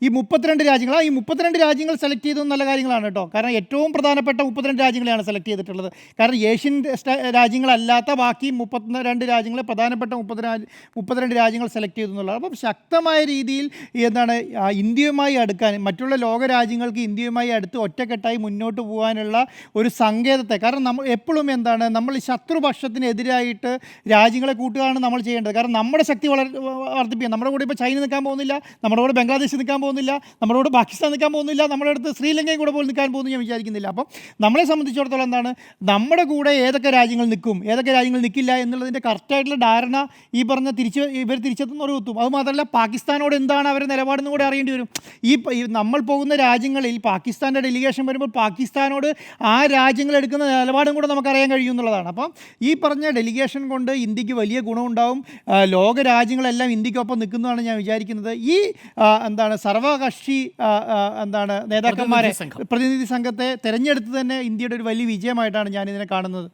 ഈ 32 രാജ്യങ്ങൾ ഈ 32 രാജ്യങ്ങൾ സെലക്ട് ചെയ്തത് നല്ല കാര്യങ്ങളാണ് കേട്ടോ. കാരണം ഏറ്റവും പ്രധാനപ്പെട്ട 32 രാജ്യങ്ങളെയാണ് സെലക്ട് ചെയ്തിട്ടുള്ളത്. കാരണം ഏഷ്യൻ രാജ്യങ്ങളല്ലാത്ത ബാക്കി 32 രാജ്യങ്ങളെ പ്രധാനപ്പെട്ട 32 രാജ്യങ്ങൾ സെലക്ട് ചെയ്തു എന്നുള്ളത്. അപ്പം ശക്തമായ രീതിയിൽ എന്താണ് ഇന്ത്യയുമായി അടുക്കാൻ, മറ്റുള്ള ലോക രാജ്യങ്ങൾക്ക് ഇന്ത്യയുമായി അടുത്ത് ഒറ്റക്കെട്ടായി മുന്നോട്ട് പോകാനുള്ള ഒരു സങ്കേതത്തെ, കാരണം നമ്മൾ എപ്പോഴും എന്താണ് നമ്മൾ ശത്രുപക്ഷത്തിനെതിരായിട്ട് രാജ്യങ്ങളെ കൂട്ടുകയാണ് നമ്മൾ ചെയ്യേണ്ടത്. കാരണം നമ്മുടെ ശക്തി വർദ്ധിപ്പിക്കുക. നമ്മുടെ കൂടെ ഇപ്പോൾ ചൈന നിൽക്കാൻ പോകുന്നില്ല, നമ്മുടെ കൂടെ ബംഗ്ലാദേശ് നിൽക്കാൻ പോകുന്നില്ല, നമ്മുടെ കൂടെ പാകിസ്ഥാൻ നിൽക്കാൻ പോകുന്നില്ല, നമ്മുടെ അടുത്ത് ശ്രീലങ്കയും കൂടെ പോലും നിൽക്കാൻ പോകുന്നു ഞാൻ വിചാരിക്കുന്നില്ല. അപ്പം നമ്മളെ സംബന്ധിച്ചിടത്തോളം എന്താണ് നമ്മുടെ കൂടെ ഏതൊക്കെ രാജ്യങ്ങൾ നിൽക്കും, ഏതൊക്കെ രാജ്യങ്ങൾ നിൽക്കില്ല എന്നുള്ളതിൻ്റെ കറക്റ്റായിട്ടുള്ള ധാരണ ഇവർ തിരിച്ചെത്തുന്നവർ എത്തും. അതുമാത്രമല്ല പാകിസ്ഥാനോട് എന്താണ് അവരുടെ നിലപാടെന്ന് കൂടെ അറിയേണ്ടി വരും. ഈ നമ്മൾ പോകുന്ന രാജ്യങ്ങളിൽ പാകിസ്ഥാൻ്റെ ഡെലിഗേഷൻ വരുമ്പോൾ പാകിസ്ഥാനോട് ആ രാജ്യങ്ങൾ എടുക്കുന്ന നിലപാടും കൂടെ നമുക്കറിയാൻ കഴിയും എന്നുള്ളതാണ്. അപ്പം ഈ പറഞ്ഞ ഡെലിഗേഷൻ കൊണ്ട് ഇന്ത്യക്ക് വലിയ ഗുണമുണ്ടാവും. ലോക രാജ്യങ്ങളെല്ലാം ഇന്ത്യക്കൊപ്പം നിൽക്കുന്നതാണ് ഞാൻ വിചാരിക്കുന്നത്. ഈ സർവകക്ഷി നേതാക്കന്മാരെ, പ്രതിനിധി സംഘത്തെ തിരഞ്ഞെടുത്ത് തന്നെ ഇന്ത്യയുടെ ഒരു വലിയ വിജയമായിട്ടാണ് ഞാനിതിനെ കാണുന്നത്.